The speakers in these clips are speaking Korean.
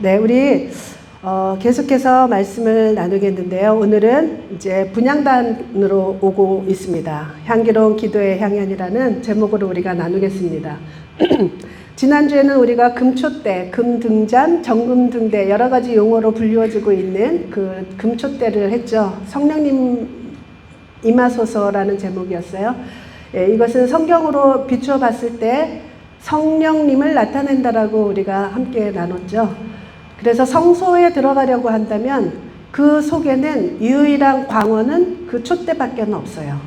네, 우리 계속해서 말씀을 나누겠는데요. 오늘은 이제 분향단으로 오고 있습니다. 향기로운 기도의 향연이라는 제목으로 우리가 나누겠습니다. 지난주에는 우리가 금초대, 금등잔, 정금등대 여러 가지 용어로 불리워지고 있는 그 금초대를 했죠. 성령님 임하소서라는 제목이었어요. 예, 이것은 성경으로 비추어 봤을 때 성령님을 나타낸다라고 우리가 함께 나눴죠. 그래서 성소에 들어가려고 한다면 그 속에는 유일한 광원은 그 촛대밖에 없어요.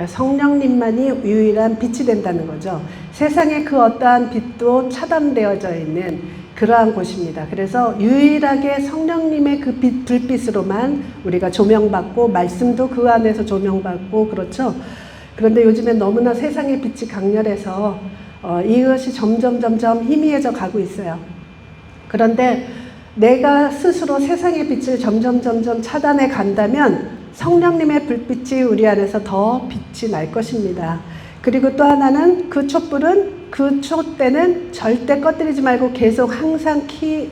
성령님만이 유일한 빛이 된다는 거죠. 세상의 그 어떠한 빛도 차단되어져 있는 그러한 곳입니다. 그래서 유일하게 성령님의 그 불빛으로만 우리가 조명받고 말씀도 그 안에서 조명받고 그렇죠. 그런데 요즘엔 너무나 세상의 빛이 강렬해서 이것이 점점 희미해져 가고 있어요. 그런데 내가 스스로 세상의 빛을 점점 차단해 간다면 성령님의 불빛이 우리 안에서 더 빛이 날 것입니다. 그리고 또 하나는 그 촛불은 그 촛대는 절대 꺼뜨리지 말고 계속 항상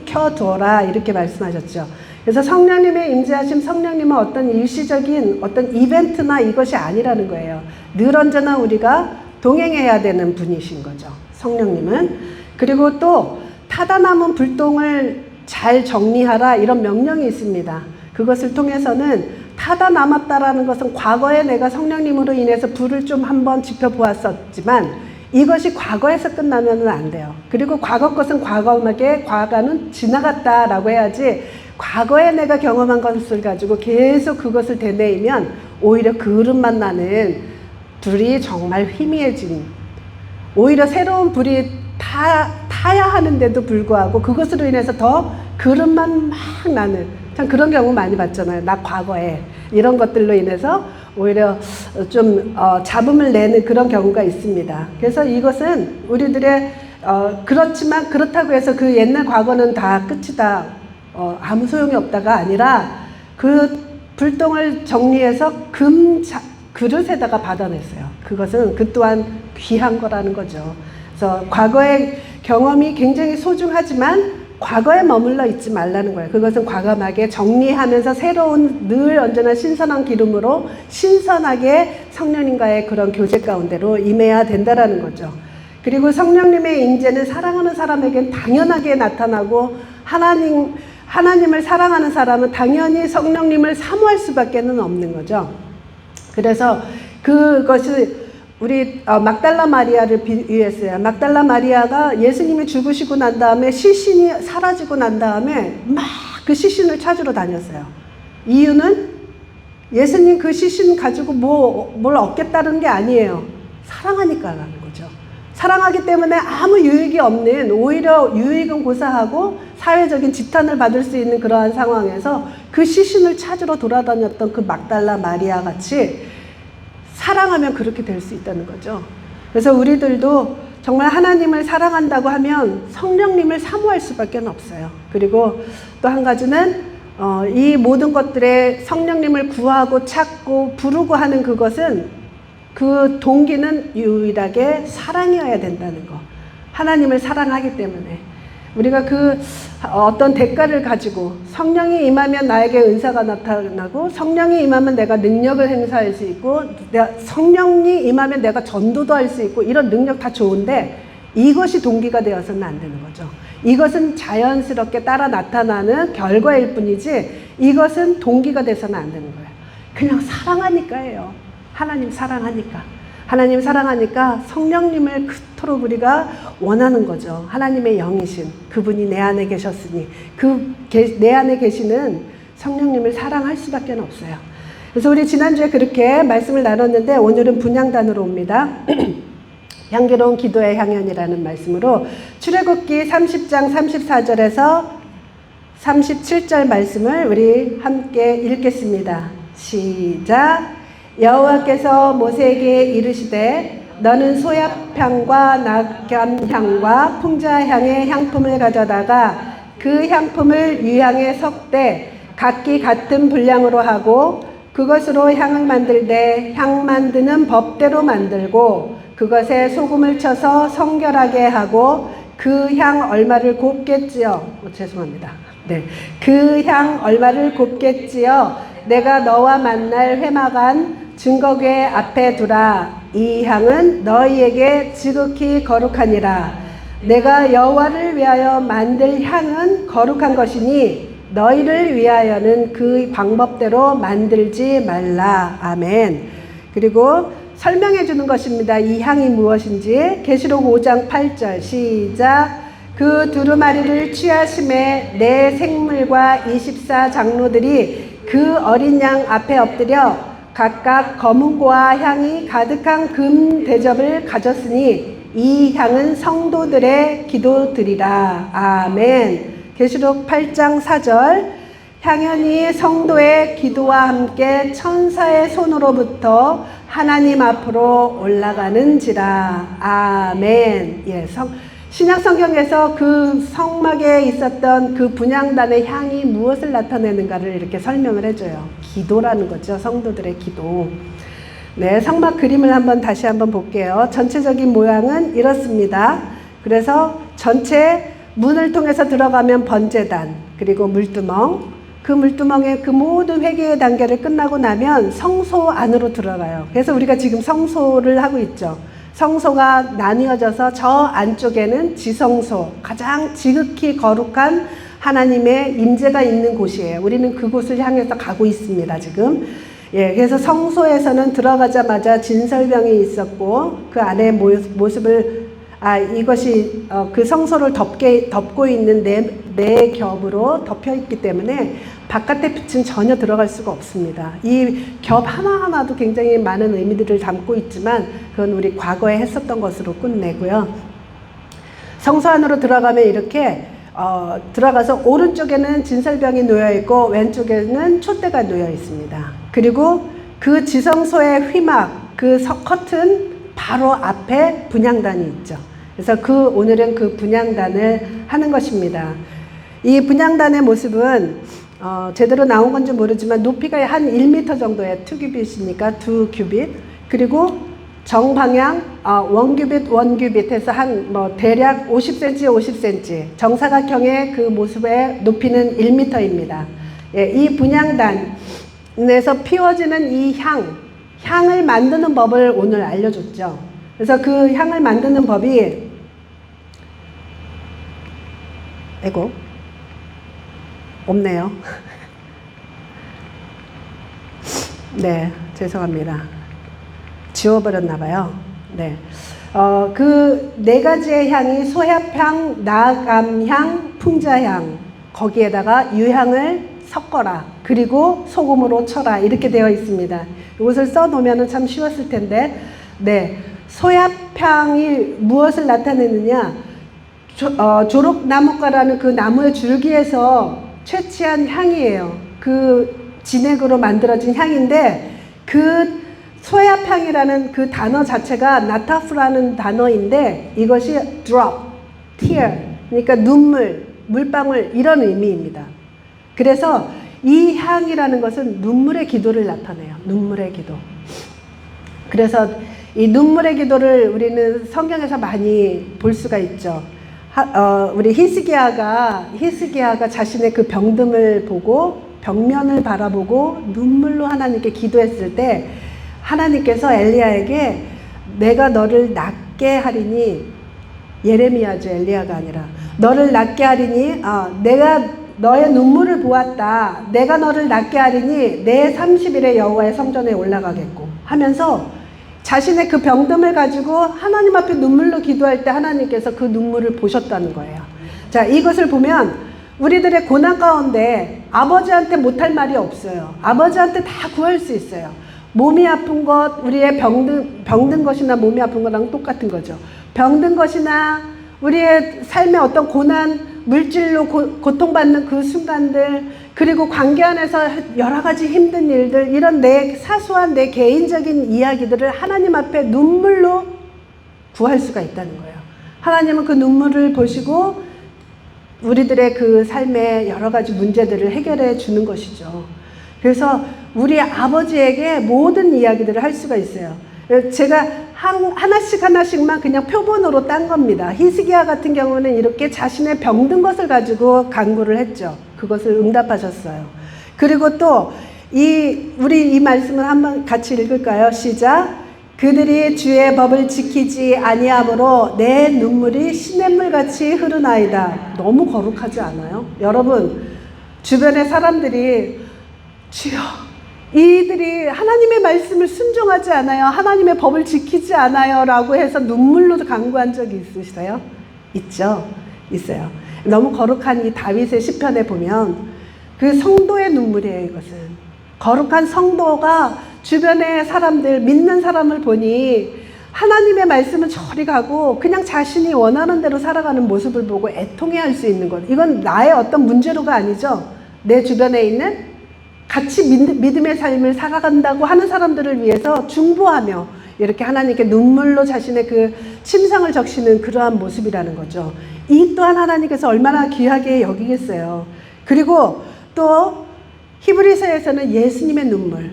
켜둬라 이렇게 말씀하셨죠. 그래서 성령님의 임재하심, 성령님은 어떤 일시적인 어떤 이벤트나 이것이 아니라는 거예요. 늘 언제나 우리가 동행해야 되는 분이신 거죠. 성령님은. 그리고 또 타다 남은 불똥을 잘 정리하라 이런 명령이 있습니다. 그것을 통해서는 타다 남았다라는 것은 과거에 내가 성령님으로 인해서 불을 좀 한번 지펴보았었지만 이것이 과거에서 끝나면 안 돼요. 그리고 과거 것은 과거는 지나갔다라고 해야지 과거에 내가 경험한 것을 가지고 계속 그것을 되뇌이면 오히려 그릇만 나는 불이 정말 희미해진, 오히려 새로운 불이 타야 하는데도 불구하고 그것으로 인해서 더 그릇만 막 나는 참 그런 경우 많이 봤잖아요. 나 과거에 이런 것들로 인해서 오히려 좀 잡음을 내는 그런 경우가 있습니다. 그래서 이것은 우리들의 그렇지만 그렇다고 해서 그 옛날 과거는 다 끝이다, 아무 소용이 없다가 아니라 그 불똥을 정리해서 그릇에다가 받아냈어요. 그것은 그 또한 귀한 거라는 거죠. 그래서 과거의 경험이 굉장히 소중하지만 과거에 머물러 있지 말라는 거예요. 그것은 과감하게 정리하면서 새로운 늘 언제나 신선한 기름으로 신선하게 성령님과의 그런 교제 가운데로 임해야 된다라는 거죠. 그리고 성령님의 임재는 사랑하는 사람에겐 당연하게 나타나고 하나님을 사랑하는 사람은 당연히 성령님을 사모할 수밖에 없는 거죠. 그래서 그것이 우리 막달라 마리아를 비유했어요. 막달라 마리아가 예수님이 죽으시고 난 다음에 시신이 사라지고 난 다음에 막 그 시신을 찾으러 다녔어요. 이유는 예수님 그 시신 가지고 뭘 얻겠다는 게 아니에요. 사랑하니까라는 거죠. 사랑하기 때문에 아무 유익이 없는, 오히려 유익은 고사하고 사회적인 지탄을 받을 수 있는 그러한 상황에서 그 시신을 찾으러 돌아다녔던 그 막달라 마리아 같이 사랑하면 그렇게 될 수 있다는 거죠. 그래서 우리들도 정말 하나님을 사랑한다고 하면 성령님을 사모할 수밖에 없어요. 그리고 또 한 가지는 이 모든 것들에 성령님을 구하고 찾고 부르고 하는 그것은 그 동기는 유일하게 사랑이어야 된다는 거. 하나님을 사랑하기 때문에 우리가 그 어떤 대가를 가지고 성령이 임하면 나에게 은사가 나타나고 성령이 임하면 내가 능력을 행사할 수 있고 성령이 임하면 내가 전도도 할 수 있고 이런 능력 다 좋은데 이것이 동기가 되어서는 안 되는 거죠. 이것은 자연스럽게 따라 나타나는 결과일 뿐이지 이것은 동기가 돼서는 안 되는 거예요. 그냥 사랑하니까예요. 하나님 사랑하니까. 하나님 사랑하니까 성령님을 그토록 우리가 원하는 거죠. 하나님의 영이신 그분이 내 안에 계셨으니 내 안에 계시는 성령님을 사랑할 수밖에 없어요. 그래서 우리 지난주에 그렇게 말씀을 나눴는데 오늘은 분향단으로 옵니다. 향기로운 기도의 향연이라는 말씀으로 출애굽기 30장 34절에서 37절 말씀을 우리 함께 읽겠습니다. 시작. 여호와께서 모세에게 이르시되 너는 소약향과 낙견향과 풍자향의 향품을 가져다가 그 향품을 유향에 섞되 각기 같은 분량으로 하고 그것으로 향을 만들되 향 만드는 법대로 만들고 그것에 소금을 쳐서 성결하게 하고 그 향 얼마를 곱게 찌어 죄송합니다. 네. 그 향 얼마를 곱겠지요. 내가 너와 만날 회막안 증거궤 앞에 두라. 이 향은 너희에게 지극히 거룩하니라. 내가 여호와를 위하여 만들 향은 거룩한 것이니 너희를 위하여는 그 방법대로 만들지 말라. 아멘. 그리고 설명해 주는 것입니다. 이 향이 무엇인지. 계시록 5장 8절 시작. 그 두루마리를 취하심에 내 생물과 24장로들이 그 어린 양 앞에 엎드려 각각 검은고와 향이 가득한 금 대접을 가졌으니 이 향은 성도들의 기도드리라. 아멘. 계시록 8장 4절 향연이 성도의 기도와 함께 천사의 손으로부터 하나님 앞으로 올라가는지라. 아멘. 예, 신약 성경에서 그 성막에 있었던 그 분향단의 향이 무엇을 나타내는가를 이렇게 설명을 해줘요. 기도라는 거죠. 성도들의 기도. 네, 성막 그림을 다시 한번 볼게요. 전체적인 모양은 이렇습니다. 그래서 전체 문을 통해서 들어가면 번제단, 그리고 물두멍, 그 물두멍의 그 모든 회개의 단계를 끝나고 나면 성소 안으로 들어가요. 그래서 우리가 지금 성소를 하고 있죠. 성소가 나뉘어져서 저 안쪽에는 지성소, 가장 지극히 거룩한 하나님의 임재가 있는 곳이에요. 우리는 그곳을 향해서 가고 있습니다, 지금. 예, 그래서 성소에서는 들어가자마자 진설병이 있었고, 그 안에 모습을, 이것이 그 성소를 덮고 있는 네 겹으로 덮여 있기 때문에 바깥의 빛은 전혀 들어갈 수가 없습니다. 이 겹 하나하나도 굉장히 많은 의미들을 담고 있지만 그건 우리 과거에 했었던 것으로 끝내고요. 성소 안으로 들어가면 이렇게 들어가서 오른쪽에는 진설병이 놓여 있고 왼쪽에는 촛대가 놓여 있습니다. 그리고 그 지성소의 휘막, 그 커튼 바로 앞에 분향단이 있죠. 그래서 오늘은 그 분향단을 하는 것입니다. 이 분향단의 모습은 제대로 나온 건지 모르지만 높이가 한 1m 정도의 2규빗이니까 2규빗, 그리고 정방향 1규빗 해서 대략 50cm 50cm 정사각형의 그 모습의 높이는 1m입니다. 예, 이 분향단에서 피워지는 이 향을 만드는 법을 오늘 알려줬죠. 그래서 그 향을 만드는 법이 없네요. 네, 죄송합니다. 지워버렸나봐요. 네. 그 네 가지의 향이 소합향, 나감향, 풍자향, 거기에다가 유향을 섞어라. 그리고 소금으로 쳐라. 이렇게 되어 있습니다. 이것을 써놓으면 참 쉬웠을 텐데, 네. 소합향이 무엇을 나타내느냐? 조록나무가라는 그 나무의 줄기에서 채취한 향이에요. 그 진액으로 만들어진 향인데, 그 소합향이라는 그 단어 자체가 나타프라는 단어인데, 이것이 drop, tear, 그러니까 눈물, 물방울, 이런 의미입니다. 그래서 이 향이라는 것은 눈물의 기도를 나타내요. 눈물의 기도. 그래서 이 눈물의 기도를 우리는 성경에서 많이 볼 수가 있죠. 우리 히스기야가 자신의 그 병듦을 보고 벽면을 바라보고 눈물로 하나님께 기도했을 때 하나님께서 엘리야에게 내가 너를 낫게 하리니, 예레미야죠, 엘리야가 아니라, 너를 낫게 하리니 내가 너의 눈물을 보았다. 내가 너를 낫게 하리니 내 30일에 여호와의 성전에 올라가겠고 하면서 자신의 그 병듦을 가지고 하나님 앞에 눈물로 기도할 때 하나님께서 그 눈물을 보셨다는 거예요. 자, 이것을 보면 우리들의 고난 가운데 아버지한테 못할 말이 없어요. 아버지한테 다 구할 수 있어요. 몸이 아픈 것, 우리의 병든 것이나 몸이 아픈 거랑 똑같은 거죠. 병든 것이나 우리의 삶의 어떤 고난, 물질로 고통받는 그 순간들, 그리고 관계 안에서 여러 가지 힘든 일들, 이런 사소한 내 개인적인 이야기들을 하나님 앞에 눈물로 구할 수가 있다는 거예요. 하나님은 그 눈물을 보시고 우리들의 그 삶의 여러 가지 문제들을 해결해 주는 것이죠. 그래서 우리 아버지에게 모든 이야기들을 할 수가 있어요. 제가 하나씩만 그냥 표본으로 딴 겁니다. 히스기야 같은 경우는 이렇게 자신의 병든 것을 가지고 간구를 했죠. 그것을 응답하셨어요. 그리고 또 우리 이 말씀을 한번 같이 읽을까요? 시작. 그들이 주의 법을 지키지 아니함으로 내 눈물이 시냇물같이 흐르나이다. 너무 거룩하지 않아요? 여러분, 주변의 사람들이 주여, 이들이 하나님의 말씀을 순종하지 않아요, 하나님의 법을 지키지 않아요 라고 해서 눈물로 간구한 적이 있으세요? 있죠? 있어요. 너무 거룩한 이 다윗의 시편에 보면 그 성도의 눈물이에요. 이것은 거룩한 성도가 주변의 사람들, 믿는 사람을 보니 하나님의 말씀은 저리 가고 그냥 자신이 원하는 대로 살아가는 모습을 보고 애통해할 수 있는 것. 이건 나의 어떤 문제로가 아니죠. 내 주변에 있는 같이 믿음의 삶을 살아간다고 하는 사람들을 위해서 중보하며 이렇게 하나님께 눈물로 자신의 그 침상을 적시는 그러한 모습이라는 거죠. 이 또한 하나님께서 얼마나 귀하게 여기겠어요. 그리고 또 히브리서에서는 예수님의 눈물,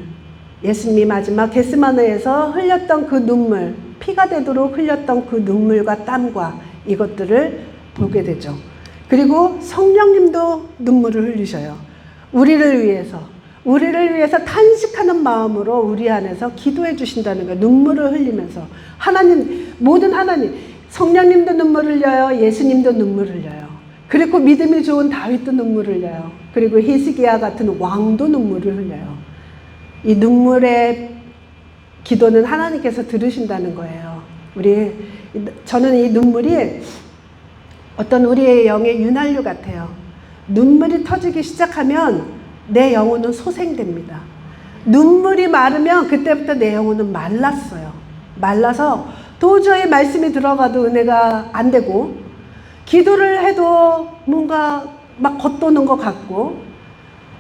예수님이 마지막 겟세마네에서 흘렸던 그 눈물, 피가 되도록 흘렸던 그 눈물과 땀과 이것들을 보게 되죠. 그리고 성령님도 눈물을 흘리셔요. 우리를 위해서 탄식하는 마음으로 우리 안에서 기도해 주신다는 거예요. 눈물을 흘리면서. 모든 하나님, 성령님도 눈물 흘려요. 예수님도 눈물 흘려요. 그리고 믿음이 좋은 다윗도 눈물 흘려요. 그리고 히스기야 같은 왕도 눈물을 흘려요. 이 눈물의 기도는 하나님께서 들으신다는 거예요. 저는 이 눈물이 어떤 우리의 영의 윤활유 같아요. 눈물이 터지기 시작하면 내 영혼은 소생됩니다. 눈물이 마르면 그때부터 내 영혼은 말랐어요. 말라서 도저히 말씀이 들어가도 은혜가 안 되고, 기도를 해도 뭔가 막 겉도는 것 같고,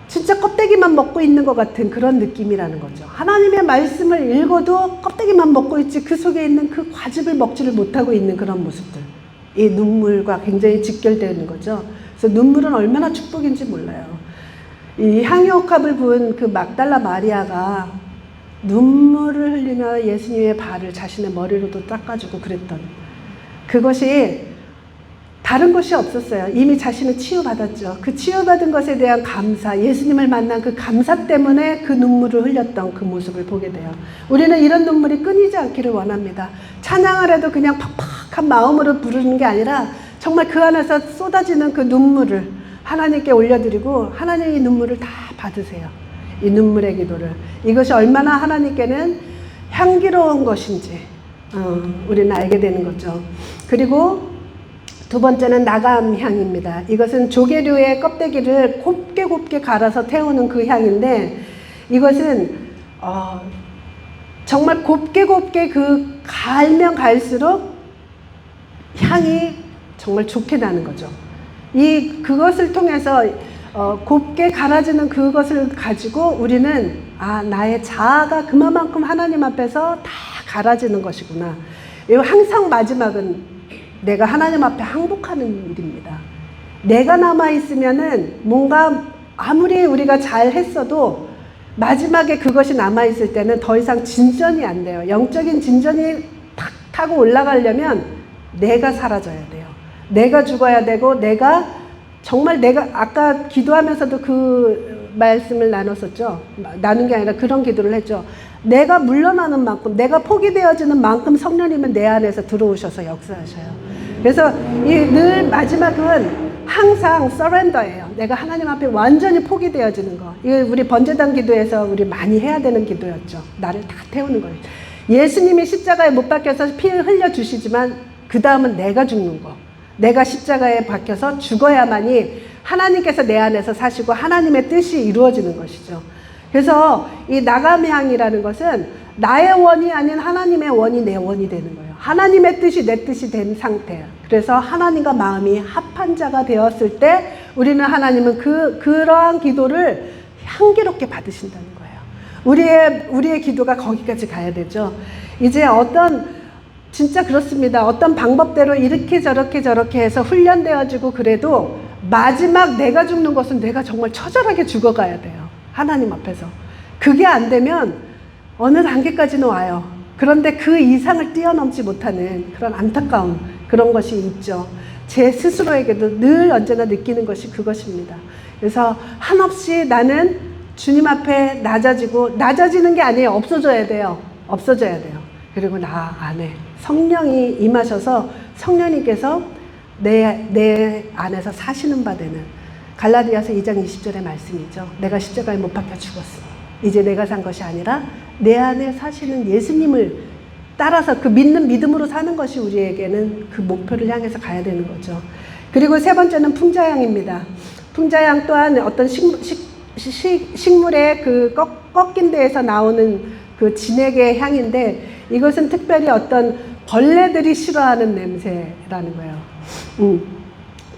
진짜 껍데기만 먹고 있는 것 같은 그런 느낌이라는 거죠. 하나님의 말씀을 읽어도 껍데기만 먹고 있지 그 속에 있는 그 과즙을 먹지를 못하고 있는 그런 모습들. 이 눈물과 굉장히 직결되는 거죠. 그래서 눈물은 얼마나 축복인지 몰라요. 이 향유옥합을 부은 그 막달라 마리아가 눈물을 흘리며 예수님의 발을 자신의 머리로도 닦아주고 그랬던, 그것이 다른 것이 없었어요. 이미 자신은 치유받았죠. 그 치유받은 것에 대한 감사, 예수님을 만난 그 감사 때문에 그 눈물을 흘렸던 그 모습을 보게 돼요. 우리는 이런 눈물이 끊이지 않기를 원합니다. 찬양을 해도 그냥 팍팍한 마음으로 부르는 게 아니라 정말 그 안에서 쏟아지는 그 눈물을 하나님께 올려드리고 하나님이 눈물을 다 받으세요. 이 눈물의 기도를. 이것이 얼마나 하나님께는 향기로운 것인지 우리는 알게 되는 거죠. 그리고 두 번째는 나감향입니다. 이것은 조개류의 껍데기를 곱게 갈아서 태우는 그 향인데, 이것은 정말 곱게 그 갈면 갈수록 향이 정말 좋게 나는 거죠. 그것을 통해서 곱게 갈아지는 그것을 가지고 우리는 나의 자아가 그만큼 하나님 앞에서 다 갈아지는 것이구나. 항상 마지막은 내가 하나님 앞에 항복하는 일입니다. 내가 남아있으면은 뭔가 아무리 우리가 잘 했어도 마지막에 그것이 남아있을 때는 더 이상 진전이 안 돼요. 영적인 진전이 탁 타고 올라가려면 내가 사라져야 돼요. 내가 죽어야 되고, 정말 내가 아까 기도하면서도 그 말씀을 나눈 게 아니라 그런 기도를 했죠. 내가 물러나는 만큼, 내가 포기되어지는 만큼 성령님은 내 안에서 들어오셔서 역사하셔요. 그래서 늘 마지막은 항상 서렌더예요. 내가 하나님 앞에 완전히 포기되어지는 거. 이거 우리 번제단 기도에서 우리 많이 해야 되는 기도였죠. 나를 다 태우는 거예요. 예수님이 십자가에 못 박혀서 피 흘려주시지만 그 다음은 내가 죽는 거. 내가 십자가에 박혀서 죽어야만이 하나님께서 내 안에서 사시고 하나님의 뜻이 이루어지는 것이죠. 그래서 이 나감향이라는 것은 나의 원이 아닌 하나님의 원이 내 원이 되는 거예요. 하나님의 뜻이 내 뜻이 된 상태예요. 그래서 하나님과 마음이 합한 자가 되었을 때 우리는 하나님은 그러한 기도를 향기롭게 받으신다는 거예요. 우리의 기도가 거기까지 가야 되죠. 이제 진짜 그렇습니다. 어떤 방법대로 이렇게 저렇게 해서 훈련되어지고 그래도 마지막 내가 죽는 것은 내가 정말 처절하게 죽어가야 돼요. 하나님 앞에서. 그게 안 되면 어느 단계까지는 와요. 그런데 그 이상을 뛰어넘지 못하는 그런 안타까움, 그런 것이 있죠. 제 스스로에게도 늘 언제나 느끼는 것이 그것입니다. 그래서 한없이 나는 주님 앞에 낮아지는 게 아니에요. 없어져야 돼요. 없어져야 돼요. 그리고 나 안에 성령이 임하셔서 성령님께서 내 안에서 사시는 바 되는, 갈라디아서 2장 20절의 말씀이죠. 내가 십자가에 못 박혀 죽었으니 이제 내가 산 것이 아니라 내 안에 사시는 예수님을 따라서 그 믿는 믿음으로 사는 것이 우리에게는 그 목표를 향해서 가야 되는 거죠. 그리고 세 번째는 풍자향입니다. 풍자향 또한 어떤 식물의 그 꺾인 데에서 나오는 그 진액의 향인데, 이것은 특별히 어떤 벌레들이 싫어하는 냄새라는 거예요.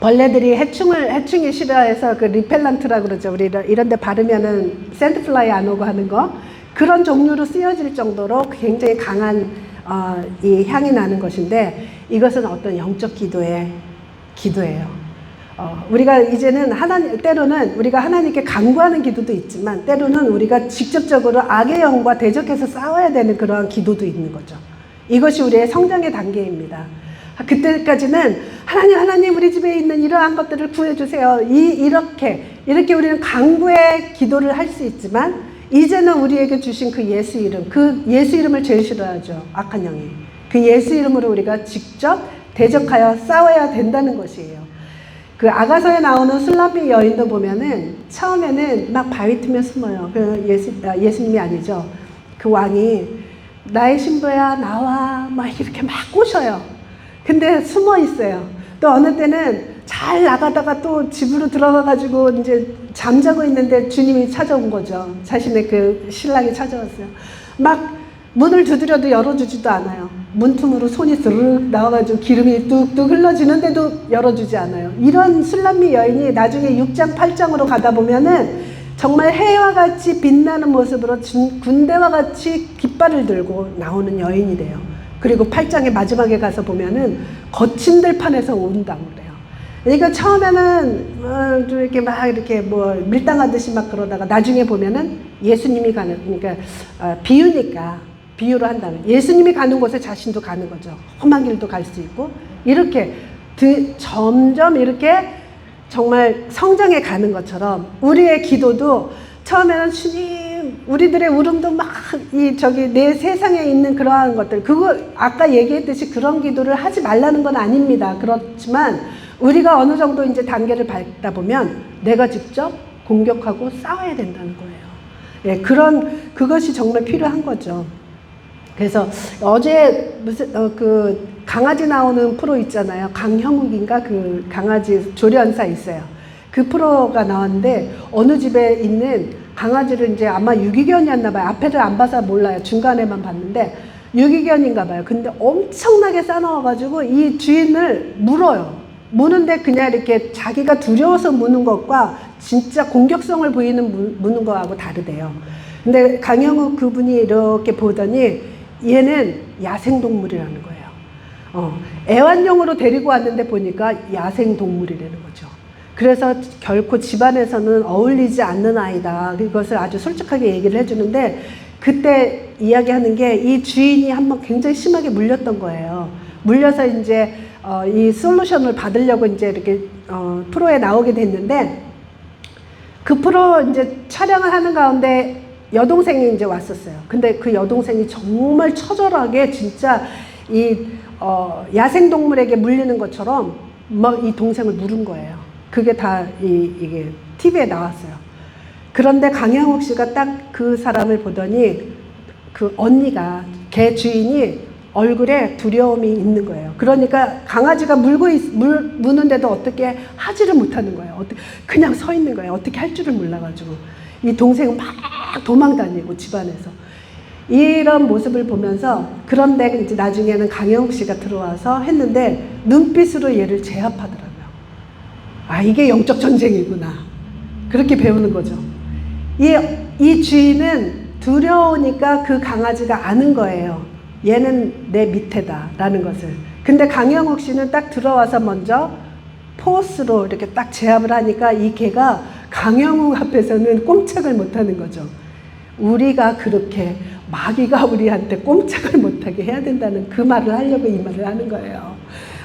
벌레들이 해충이 싫어해서 그 리펠런트라고 그러죠. 우리 이런 데 바르면은 샌드플라이 안 오고 하는 거, 그런 종류로 쓰여질 정도로 굉장히 강한 이 향이 나는 것인데, 이것은 어떤 영적 기도예요. 우리가 이제는 때로는 우리가 하나님께 간구하는 기도도 있지만, 때로는 우리가 직접적으로 악의 영과 대적해서 싸워야 되는 그러한 기도도 있는 거죠. 이것이 우리의 성장의 단계입니다. 그때까지는 하나님 우리 집에 있는 이러한 것들을 구해주세요. 이렇게 우리는 간구의 기도를 할 수 있지만, 이제는 우리에게 주신 그 예수 이름을 제일 싫어하죠. 악한 영이. 그 예수 이름으로 우리가 직접 대적하여 싸워야 된다는 것이에요. 그 아가서에 나오는 술람비 여인도 보면은 처음에는 막 바위 틈에 숨어요. 예수님이 아니죠. 그 왕이 나의 신부야 나와 막 이렇게 막 꼬셔요. 근데 숨어 있어요. 또 어느 때는 잘 나가다가 또 집으로 들어가가지고 이제 잠자고 있는데 주님이 찾아온 거죠. 자신의 그 신랑이 찾아왔어요. 막 문을 두드려도 열어주지도 않아요. 문틈으로 손이 스르륵 나와가지고 기름이 뚝뚝 흘러지는데도 열어주지 않아요. 이런 술람미 여인이 나중에 6장 8장으로 가다 보면은 정말 해와 같이 빛나는 모습으로 군대와 같이 깃발을 들고 나오는 여인이 돼요. 그리고 8장의 마지막에 가서 보면은 거친 들판에서 온다고 그래요. 그러니까 처음에는 좀 이렇게 뭐 밀당하듯이 막 그러다가 나중에 보면은 예수님이 가는, 그러니까 비유로 한다면 예수님이 가는 곳에 자신도 가는 거죠. 험한 길도 갈 수 있고, 이렇게 점점 이렇게 정말 성장해 가는 것처럼 우리의 기도도 처음에는 주님, 우리들의 울음도 막 내 세상에 있는 그러한 것들, 그거 아까 얘기했듯이 그런 기도를 하지 말라는 건 아닙니다. 그렇지만 우리가 어느 정도 이제 단계를 밟다 보면 내가 직접 공격하고 싸워야 된다는 거예요. 예, 그것이 정말 필요한 거죠. 그래서 어제 그 강아지 나오는 프로 있잖아요. 강형욱인가, 그 강아지 조련사 있어요. 그 프로가 나왔는데 어느 집에 있는 강아지를 이제 아마 유기견이었나 봐요. 앞에를 안 봐서 몰라요. 중간에만 봤는데 유기견인가 봐요. 근데 엄청나게 싸놓아가지고 이 주인을 물어요. 무는데 그냥 이렇게 자기가 두려워서 무는 것과 진짜 공격성을 보이는 무는 거하고 다르대요. 근데 강형욱 그분이 이렇게 보더니 얘는 야생동물이라는 거예요. 애완용으로 데리고 왔는데 보니까 야생동물이라는 거죠. 그래서 결코 집안에서는 어울리지 않는 아이다. 이것을 아주 솔직하게 얘기를 해주는데, 그때 이야기하는 게 이 주인이 한번 굉장히 심하게 물렸던 거예요. 물려서 이제 이 솔루션을 받으려고 이제 이렇게 프로에 나오게 됐는데, 그 프로 이제 촬영을 하는 가운데 여동생이 이제 왔었어요. 근데 그 여동생이 정말 처절하게 진짜 야생동물에게 물리는 것처럼 막 이 동생을 물은 거예요. 그게 다 이게 TV에 나왔어요. 그런데 강형욱 씨가 딱 그 사람을 보더니 그 언니가, 개 주인이 얼굴에 두려움이 있는 거예요. 그러니까 강아지가 무는데도 어떻게 하지를 못하는 거예요. 그냥 서 있는 거예요. 어떻게 할 줄을 몰라가지고. 이 동생은 막 도망 다니고 집안에서. 이런 모습을 보면서, 그런데 이제 나중에는 강형욱 씨가 들어와서 했는데 눈빛으로 얘를 제압하더라고요. 아, 이게 영적 전쟁이구나. 그렇게 배우는 거죠. 이 주인은 두려우니까 그 강아지가 아는 거예요. 얘는 내 밑에다 라는 것을. 근데 강형욱 씨는 딱 들어와서 먼저 포스로 이렇게 딱 제압을 하니까 이 개가 강형욱 앞에서는 꼼짝을 못하는 거죠. 우리가 그렇게 마귀가 우리한테 꼼짝을 못하게 해야 된다는 그 말을 하려고 이 말을 하는 거예요.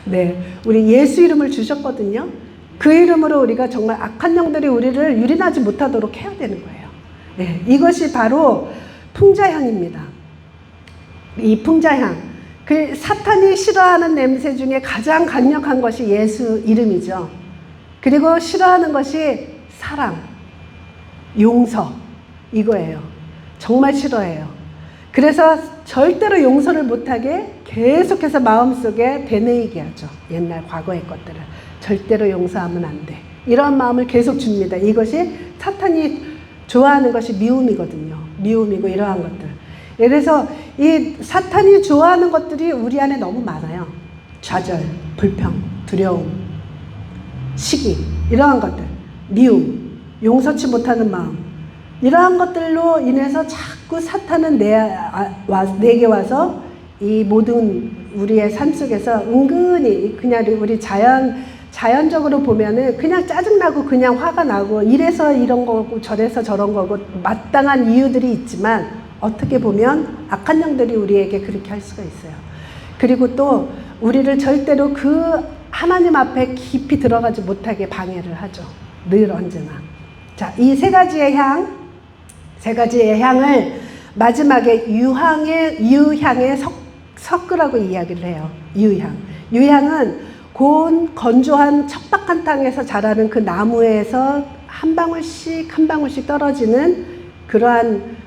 네, 우리 예수 이름을 주셨거든요. 그 이름으로 우리가 정말 악한 영들이 우리를 유린하지 못하도록 해야 되는 거예요. 네, 이것이 바로 풍자향입니다. 이 풍자향, 그 사탄이 싫어하는 냄새 중에 가장 강력한 것이 예수 이름이죠. 그리고 싫어하는 것이 사랑, 용서, 이거예요. 정말 싫어해요. 그래서 절대로 용서를 못하게 계속해서 마음속에 되뇌이게 하죠. 옛날 과거의 것들을 절대로 용서하면 안 돼, 이런 마음을 계속 줍니다. 이것이 사탄이 좋아하는 것이 미움이거든요. 미움이고 이러한 것들. 그래서 이 사탄이 좋아하는 것들이 우리 안에 너무 많아요. 좌절, 불평, 두려움, 시기, 이러한 것들, 미움, 용서치 못하는 마음, 이러한 것들로 인해서 자꾸 사탄은 내게 와서 이 모든 우리의 삶 속에서 은근히 그냥 우리 자연적으로 보면은 그냥 짜증나고 그냥 화가 나고 이래서 이런 거고 저래서 저런 거고 마땅한 이유들이 있지만 어떻게 보면 악한 영들이 우리에게 그렇게 할 수가 있어요. 그리고 또 우리를 절대로 그 하나님 앞에 깊이 들어가지 못하게 방해를 하죠. 늘 언제나. 자, 이 세 가지의 향을 마지막에 유향의 섞으라고 이야기를 해요. 유향은 고운 건조한 척박한 땅에서 자라는 그 나무에서 한 방울씩 한 방울씩 떨어지는 그러한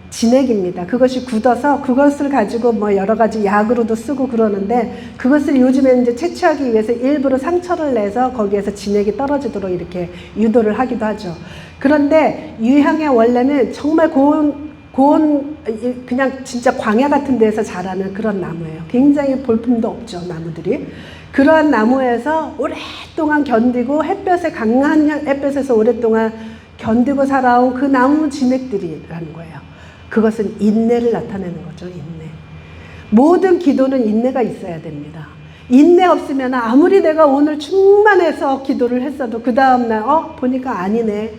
진액입니다. 그것이 굳어서 그것을 가지고 뭐 여러 가지 약으로도 쓰고 그러는데, 그것을 요즘에 이제 채취하기 위해서 일부러 상처를 내서 거기에서 진액이 떨어지도록 이렇게 유도를 하기도 하죠. 그런데 유향의 원래는 정말 고운 그냥 진짜 광야 같은 데서 자라는 그런 나무예요. 굉장히 볼품도 없죠, 나무들이. 그러한 나무에서 오랫동안 견디고 강한 햇볕에서 오랫동안 견디고 살아온 그 나무 진액들이라는 거예요. 그것은 인내를 나타내는 거죠. 인내. 모든 기도는 인내가 있어야 됩니다. 인내 없으면 아무리 내가 오늘 충만해서 기도를 했어도 그 다음날 보니까 아니네,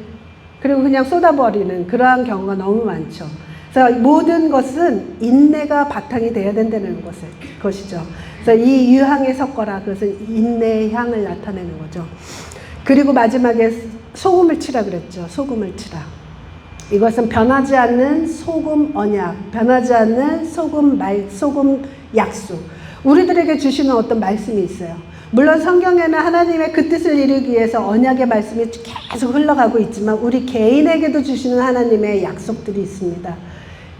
그리고 그냥 쏟아버리는 그러한 경우가 너무 많죠. 그래서 모든 것은 인내가 바탕이 돼야 된다는 것이죠. 그래서 이 유향에 섞어라, 그것은 인내의 향을 나타내는 거죠. 그리고 마지막에 소금을 치라 그랬죠. 소금을 치라. 이것은 변하지 않는 소금 언약, 변하지 않는 소금 약속. 우리들에게 주시는 어떤 말씀이 있어요. 물론 성경에는 하나님의 그 뜻을 이루기 위해서 언약의 말씀이 계속 흘러가고 있지만 우리 개인에게도 주시는 하나님의 약속들이 있습니다.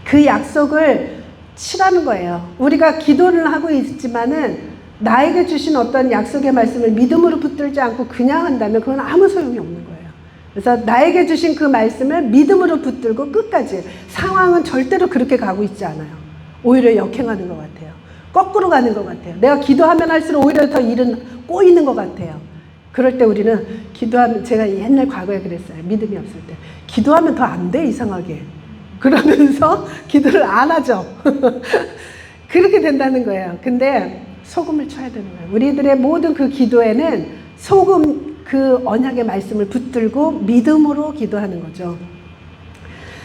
그 약속을 치라는 거예요. 우리가 기도를 하고 있지만은 나에게 주신 어떤 약속의 말씀을 믿음으로 붙들지 않고 그냥 한다면 그건 아무 소용이 없는 거예요. 그래서 나에게 주신 그 말씀을 믿음으로 붙들고 끝까지, 상황은 절대로 그렇게 가고 있지 않아요. 오히려 역행하는 것 같아요. 거꾸로 가는 것 같아요. 내가 기도하면 할수록 오히려 더 일은 꼬이는 것 같아요. 그럴 때 우리는 기도하면, 제가 옛날 과거에 그랬어요. 믿음이 없을 때. 기도하면 더 안 돼, 이상하게. 그러면서 기도를 안 하죠. 그렇게 된다는 거예요. 근데 소금을 쳐야 되는 거예요. 우리들의 모든 그 기도에는 그 언약의 말씀을 붙들고 믿음으로 기도하는 거죠.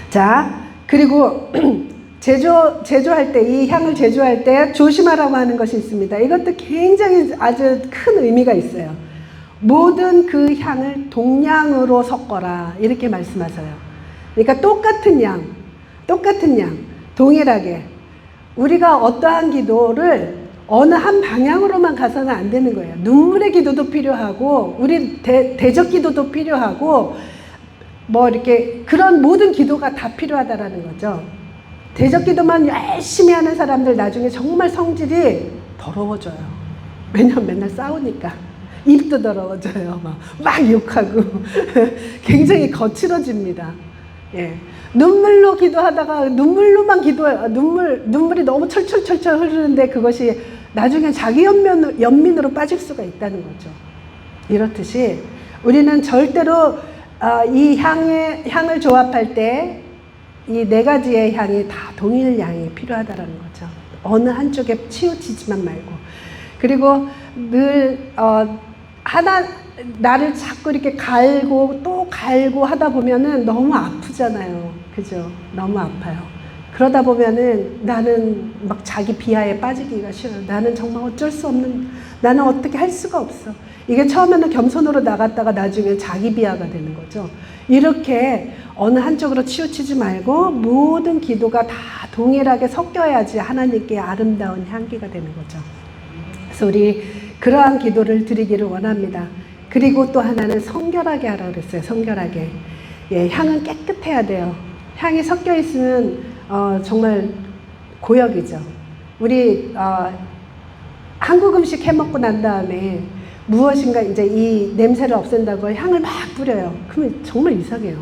자, 그리고 제조할 때, 이 향을 제조할 때 조심하라고 하는 것이 있습니다. 이것도 굉장히 아주 큰 의미가 있어요. 모든 그 향을 동량으로 섞어라, 이렇게 말씀하세요. 그러니까 똑같은 양, 동일하게. 우리가 어떠한 기도를 어느 한 방향으로만 가서는 안 되는 거예요. 눈물의 기도도 필요하고, 우리 대적 기도도 필요하고, 뭐 이렇게 그런 모든 기도가 다 필요하다라는 거죠. 대적 기도만 열심히 하는 사람들 나중에 정말 성질이 더러워져요. 왜냐면 맨날 싸우니까. 입도 더러워져요. 막 욕하고. 굉장히 거칠어집니다. 예. 눈물로 기도하다가 눈물로만 눈물이 너무 철철철철 흐르는데 그것이 나중에 자기 연민으로 빠질 수가 있다는 거죠. 이렇듯이 우리는 절대로 이 향을 조합할 때 이 네 가지의 향이 다 동일 양이 필요하다는 거죠. 어느 한쪽에 치우치지만 말고. 그리고 늘 나를 자꾸 이렇게 갈고 또 갈고 하다 보면은 너무 아프잖아요. 그죠? 너무 아파요. 그러다 보면은 나는 막 자기 비하에 빠지기가 싫어요. 나는 정말 어쩔 수 없는, 나는 어떻게 할 수가 없어. 이게 처음에는 겸손으로 나갔다가 나중에 자기 비하가 되는 거죠. 이렇게 어느 한쪽으로 치우치지 말고 모든 기도가 다 동일하게 섞여야지 하나님께 아름다운 향기가 되는 거죠. 그래서 우리 그러한 기도를 드리기를 원합니다. 그리고 또 하나는 성결하게 하라고 그랬어요. 성결하게. 예, 향은 깨끗해야 돼요. 향이 섞여 있으면 정말 고역이죠. 우리 한국 음식 해 먹고 난 다음에 무엇인가 이제 이 냄새를 없앤다고 향을 막 뿌려요. 그러면 정말 이상해요.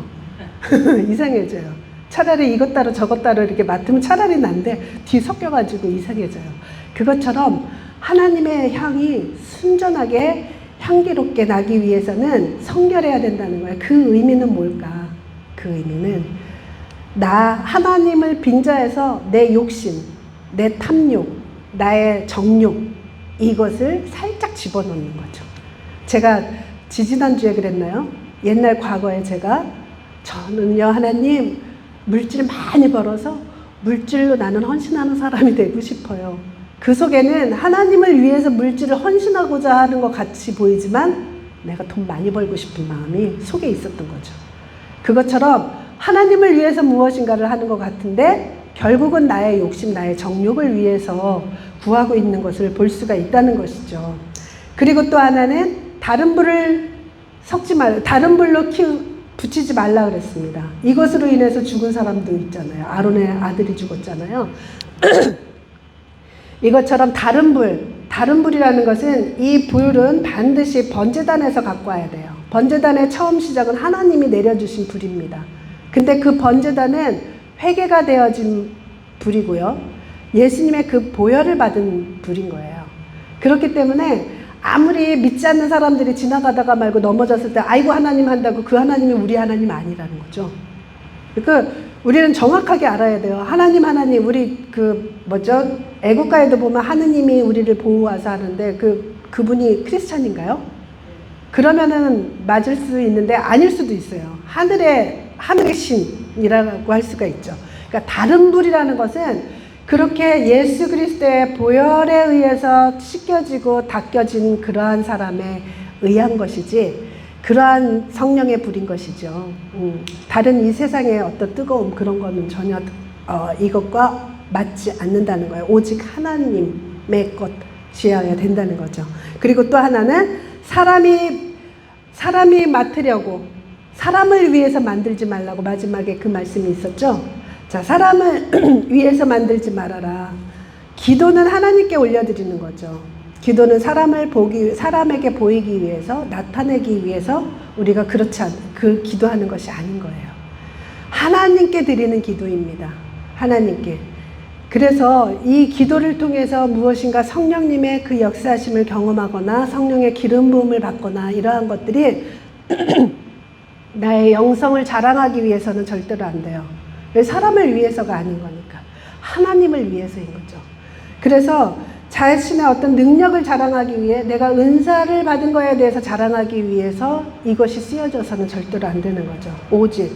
이상해져요. 차라리 이것 따로 저것 따로 이렇게 맡으면 차라리 난데 뒤 섞여가지고 이상해져요. 그것처럼 하나님의 향이 순전하게 향기롭게 나기 위해서는 성결해야 된다는 거예요. 그 의미는 뭘까? 그 의미는 하나님을 빙자해서 내 욕심, 내 탐욕, 나의 정욕, 이것을 살짝 집어넣는 거죠. 제가 지지난주에 그랬나요? 옛날 과거에 저는요, 하나님, 물질 많이 벌어서 물질로 나는 헌신하는 사람이 되고 싶어요. 그 속에는 하나님을 위해서 물질을 헌신하고자 하는 것 같이 보이지만 내가 돈 많이 벌고 싶은 마음이 속에 있었던 거죠. 그것처럼 하나님을 위해서 무엇인가를 하는 것 같은데 결국은 나의 욕심, 나의 정욕을 위해서 구하고 있는 것을 볼 수가 있다는 것이죠. 그리고 또 하나는 다른 불을 다른 불로 붙이지 말라 그랬습니다. 이것으로 인해서 죽은 사람도 있잖아요. 아론의 아들이 죽었잖아요. 이것처럼 다른 불이라는 것은 이 불은 반드시 번제단에서 갖고 와야 돼요. 번제단의 처음 시작은 하나님이 내려주신 불입니다. 근데 그 번제단은 회개가 되어진 불이고요. 예수님의 그 보혈을 받은 불인 거예요. 그렇기 때문에 아무리 믿지 않는 사람들이 지나가다가 말고 넘어졌을 때 아이고 하나님 한다고 그 하나님이 우리 하나님 아니라는 거죠. 그러니까 우리는 정확하게 알아야 돼요. 하나님 우리 애국가에도 보면 하느님이 우리를 보호하사 하는데 그분이 크리스찬인가요? 그러면은 맞을 수 있는데 아닐 수도 있어요. 하늘의 신이라고 할 수가 있죠. 그러니까 다른 불이라는 것은 그렇게 예수 그리스도의 보혈에 의해서 씻겨지고 닦여진 그러한 사람에 의한 것이지 그러한 성령의 불인 것이죠. 다른 이 세상의 어떤 뜨거움 그런 거는 전혀 이것과 맞지 않는다는 거예요. 오직 하나님의 것이어야 된다는 거죠. 그리고 또 하나는 사람이 맡으려고 사람을 위해서 만들지 말라고 마지막에 그 말씀이 있었죠. 자, 사람을 위해서 만들지 말아라. 기도는 하나님께 올려드리는 거죠. 기도는 사람에게 보이기 위해서, 나타내기 위해서 우리가 그 기도하는 것이 아닌 거예요. 하나님께 드리는 기도입니다. 하나님께. 그래서 이 기도를 통해서 무엇인가 성령님의 그 역사하심을 경험하거나 성령의 기름 부음을 받거나 이러한 것들이 나의 영성을 자랑하기 위해서는 절대로 안 돼요. 왜? 사람을 위해서가 아닌 거니까. 하나님을 위해서인 거죠. 그래서 자신의 어떤 능력을 자랑하기 위해 내가 은사를 받은 거에 대해서 자랑하기 위해서 이것이 쓰여져서는 절대로 안 되는 거죠. 오직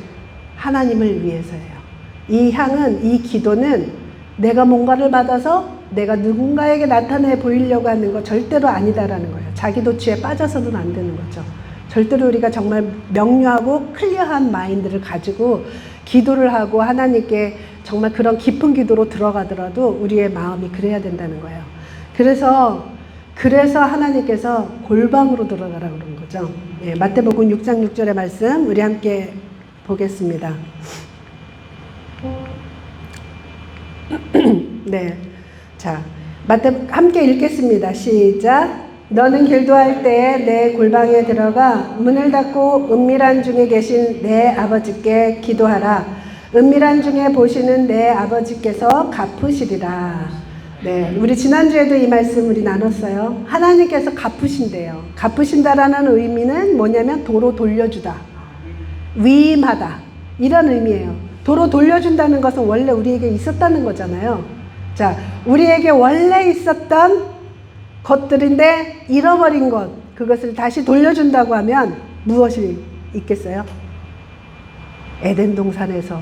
하나님을 위해서예요. 이 향은, 이 기도는 내가 뭔가를 받아서 내가 누군가에게 나타내 보이려고 하는 거 절대로 아니다라는 거예요. 자기 도취에 빠져서는 안 되는 거죠. 절대로 우리가 정말 명료하고 클리어한 마인드를 가지고 기도를 하고 하나님께 정말 그런 깊은 기도로 들어가더라도 우리의 마음이 그래야 된다는 거예요. 그래서 하나님께서 골방으로 들어가라고 그런 거죠. 예, 마태복음 6장 6절의 말씀 우리 함께 보겠습니다. 네, 자, 함께 읽겠습니다. 시작. 너는 길도할 때에 내 골방에 들어가 문을 닫고 은밀한 중에 계신 내 아버지께 기도하라. 은밀한 중에 보시는 내 아버지께서 갚으시리라. 네, 우리 지난주에도 이 말씀 우리 나눴어요. 하나님께서 갚으신대요. 갚으신다라는 의미는 뭐냐면 도로 돌려주다, 위임하다, 이런 의미예요. 도로 돌려준다는 것은 원래 우리에게 있었다는 거잖아요. 자, 우리에게 원래 있었던 것들인데 잃어버린 것, 그것을 다시 돌려준다고 하면 무엇이 있겠어요? 에덴 동산에서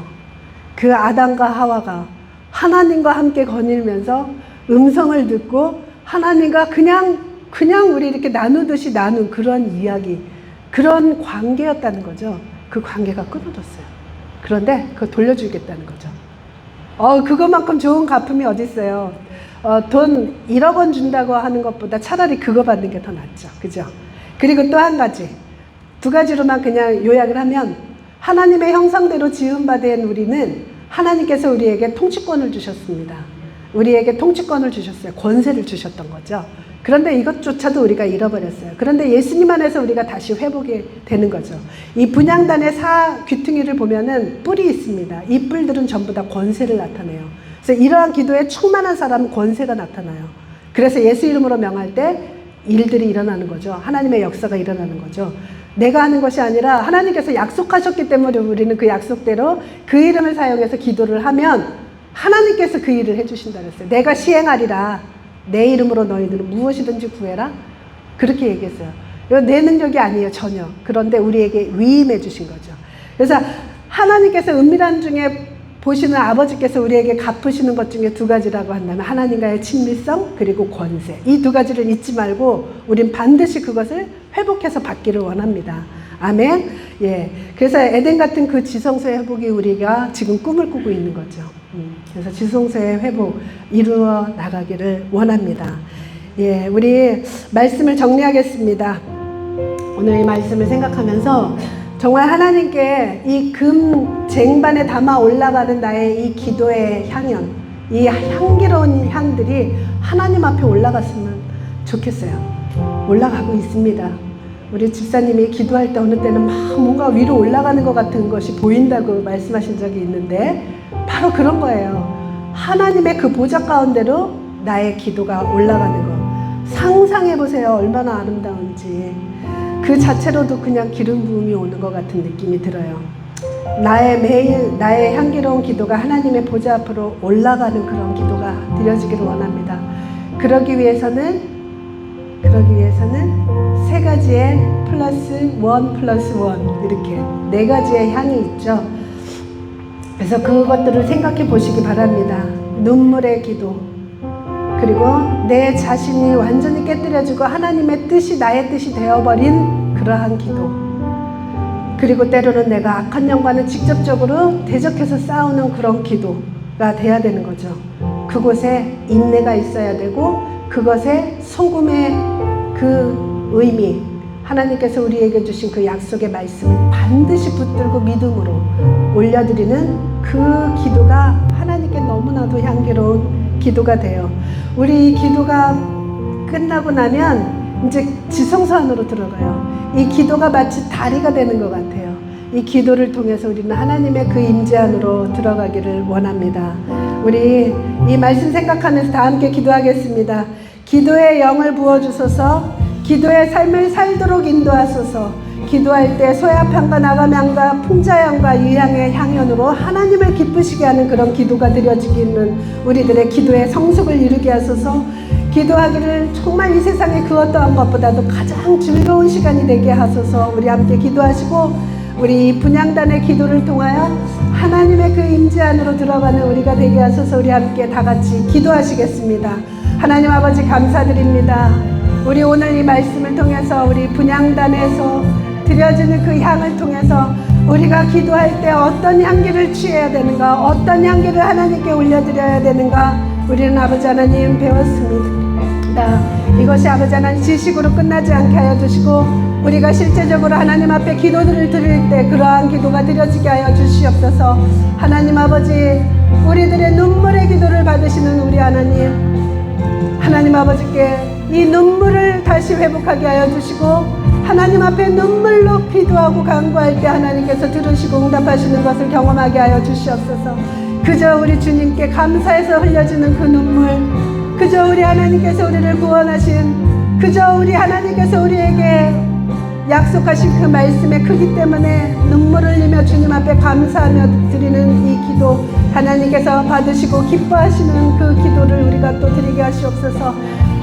그 아담과 하와가 하나님과 함께 거닐면서 음성을 듣고 하나님과 그냥 우리 이렇게 나누듯이 나눈 그런 이야기, 그런 관계였다는 거죠. 그 관계가 끊어졌어요. 그런데 그거 돌려주겠다는 거죠. 그것만큼 좋은 가품이 어디 있어요? 돈 1억 원 준다고 하는 것보다 차라리 그거 받는 게 더 낫죠. 그죠? 그리고 또 한 가지, 두 가지로만 그냥 요약을 하면, 하나님의 형상대로 지음받은 우리는 하나님께서 우리에게 통치권을 주셨습니다. 우리에게 통치권을 주셨어요. 권세를 주셨던 거죠. 그런데 이것조차도 우리가 잃어버렸어요. 그런데 예수님 안에서 우리가 다시 회복이 되는 거죠. 이 분향단의 귀퉁이를 보면은 뿔이 있습니다. 이 뿔들은 전부 다 권세를 나타내요. 그래서 이러한 기도에 충만한 사람은 권세가 나타나요. 그래서 예수 이름으로 명할 때 일들이 일어나는 거죠. 하나님의 역사가 일어나는 거죠. 내가 하는 것이 아니라 하나님께서 약속하셨기 때문에 우리는 그 약속대로 그 이름을 사용해서 기도를 하면 하나님께서 그 일을 해주신다 그랬어요. 내가 시행하리라. 내 이름으로 너희들은 무엇이든지 구해라. 그렇게 얘기했어요. 이거 내 능력이 아니에요, 전혀. 그런데 우리에게 위임해 주신 거죠. 그래서 하나님께서 은밀한 중에 보시는 아버지께서 우리에게 갚으시는 것 중에 두 가지라고 한다면 하나님과의 친밀성 그리고 권세, 이 두 가지를 잊지 말고 우린 반드시 그것을 회복해서 받기를 원합니다. 아멘. 예. 그래서 에덴 같은 그 지성소의 회복이 우리가 지금 꿈을 꾸고 있는 거죠. 그래서 지성소의 회복 이루어 나가기를 원합니다. 예. 우리 말씀을 정리하겠습니다. 오늘 이 말씀을 생각하면서 정말 하나님께 이 금 쟁반에 담아 올라가는 나의 이 기도의 향연, 이 향기로운 향들이 하나님 앞에 올라갔으면 좋겠어요. 올라가고 있습니다. 우리 집사님이 기도할 때 어느 때는 막 뭔가 위로 올라가는 것 같은 것이 보인다고 말씀하신 적이 있는데 바로 그런 거예요. 하나님의 그 보좌 가운데로 나의 기도가 올라가는 거. 상상해 보세요. 얼마나 아름다운지. 그 자체로도 그냥 기름 부음이 오는 것 같은 느낌이 들어요. 나의 향기로운 기도가 하나님의 보좌 앞으로 올라가는 그런 기도가 드려지기를 원합니다. 그러기 위해서는 세 가지의 +1+1 이렇게 네 가지의 향이 있죠. 그래서 그것들을 생각해 보시기 바랍니다. 눈물의 기도, 그리고 내 자신이 완전히 깨뜨려지고 하나님의 뜻이 나의 뜻이 되어버린 그러한 기도, 그리고 때로는 내가 악한 영과는 직접적으로 대적해서 싸우는 그런 기도가 돼야 되는 거죠. 그곳에 인내가 있어야 되고 그것에 소금의 그 의미, 하나님께서 우리에게 주신 그 약속의 말씀을 반드시 붙들고 믿음으로 올려드리는 그 기도가 하나님께 너무나도 향기로운 기도가 돼요. 우리 이 기도가 끝나고 나면 이제 지성소 안으로 들어가요. 이 기도가 마치 다리가 되는 것 같아요. 이 기도를 통해서 우리는 하나님의 그 임재 안으로 들어가기를 원합니다. 우리 이 말씀 생각하면서 다 함께 기도하겠습니다. 기도의 영을 부어주소서, 기도의 삶을 살도록 인도하소서. 기도할 때 소야편과 나가면과 풍자향과 유향의 향연으로 하나님을 기쁘시게 하는 그런 기도가 드려지기는 우리들의 기도의 성숙을 이루게 하소서. 기도하기를 정말 이 세상의 그 어떠한 것보다도 가장 즐거운 시간이 되게 하소서. 우리 함께 기도하시고 우리 분향단의 기도를 통하여 하나님의 그 임재 안으로 들어가는 우리가 되게 하소서. 우리 함께 다 같이 기도하시겠습니다. 하나님 아버지 감사드립니다. 우리 오늘 이 말씀을 통해서 우리 분향단에서 드려지는 그 향을 통해서 우리가 기도할 때 어떤 향기를 취해야 되는가, 어떤 향기를 하나님께 올려드려야 되는가, 우리는 아버지 하나님 배웠습니다. 이것이 아버지 하나님 지식으로 끝나지 않게 하여 주시고 우리가 실제적으로 하나님 앞에 기도를 드릴 때 그러한 기도가 드려지게 하여 주시옵소서. 하나님 아버지, 우리들의 눈물의 기도를 받으시는 우리 하나님 아버지께 이 눈물을 다시 회복하게 하여 주시고 하나님 앞에 눈물로 기도하고 간구할 때 하나님께서 들으시고 응답하시는 것을 경험하게 하여 주시옵소서. 그저 우리 주님께 감사해서 흘려지는 그 눈물, 그저 우리 하나님께서 우리를 구원하신, 그저 우리 하나님께서 우리에게 약속하신 그 말씀의 크기 때문에 눈물을 흘리며 주님 앞에 감사하며 드리는 이 기도, 하나님께서 받으시고 기뻐하시는 그 기도를 우리가 또 드리게 하시옵소서.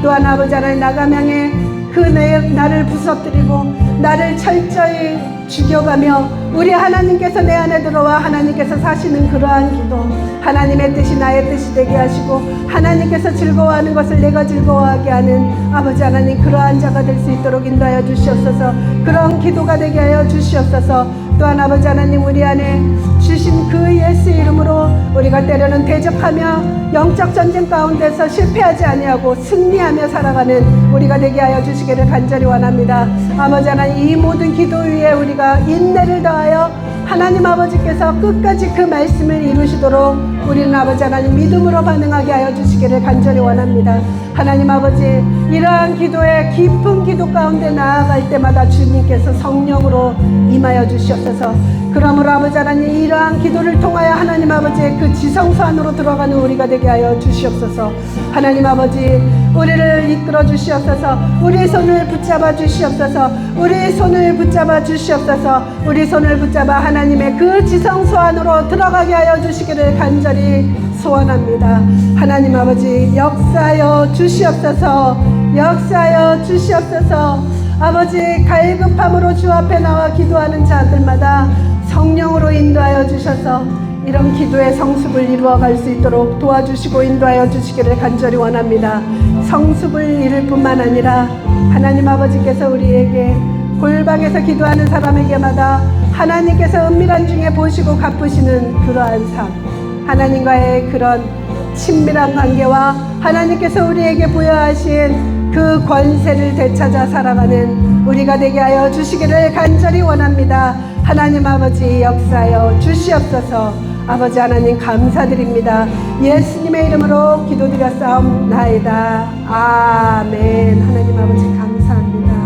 또한 아버지 하나님 나가명의 나를 부서뜨리고 나를 철저히 죽여가며 우리 하나님께서 내 안에 들어와 하나님께서 사시는 그러한 기도, 하나님의 뜻이 나의 뜻이 되게 하시고 하나님께서 즐거워하는 것을 내가 즐거워하게 하는 아버지 하나님, 그러한 자가 될 수 있도록 인도하여 주시옵소서. 그런 기도가 되게 하여 주시옵소서. 또한 아버지 하나님, 우리 안에 주신 그 예수 이름으로 우리가 때로는 대적하며 영적 전쟁 가운데서 실패하지 아니하고 승리하며 살아가는 우리가 되게 하여 주시기를 간절히 원합니다. 아버지 하나님, 이 모든 기도 위에 우리가 인내를 더하여 하나님 아버지께서 끝까지 그 말씀을 이루시도록 우리는 아버지 하나님 믿음으로 반응하게 하여 주시기를 간절히 원합니다. 하나님 아버지, 이러한 기도에 깊은 기도 가운데 나아갈 때마다 주님께서 성령으로 임하여 주시옵소서. 그러므로 아버지 하나님, 이러한 기도를 통하여 하나님 아버지의 그 지성소 안으로 들어가는 우리가 되게 하여 주시옵소서. 하나님 아버지, 우리를 이끌어 주시옵소서. 우리의 손을 붙잡아 주시옵소서. 우리의 손을 붙잡아 주시옵소서. 우리 손을 붙잡아 하나님의 그 지성소 안으로 들어가게 하여 주시기를 간절히 소원합니다. 하나님 아버지, 역사하여 주시옵소서. 역사하여 주시옵소서. 아버지, 갈급함으로 주 앞에 나와 기도하는 자들마다 성령으로 인도하여 주셔서 이런 기도의 성숙을 이루어갈 수 있도록 도와주시고 인도하여 주시기를 간절히 원합니다. 성숙을 이룰 뿐만 아니라 하나님 아버지께서 우리에게 골방에서 기도하는 사람에게마다 하나님께서 은밀한 중에 보시고 갚으시는 그러한 삶, 하나님과의 그런 친밀한 관계와 하나님께서 우리에게 부여하신 그 권세를 되찾아 살아가는 우리가 되게 하여 주시기를 간절히 원합니다. 하나님 아버지, 역사하여 주시옵소서. 아버지 하나님, 감사드립니다. 예수님의 이름으로 기도드렸사옵나이다. 아멘. 하나님 아버지, 감사합니다.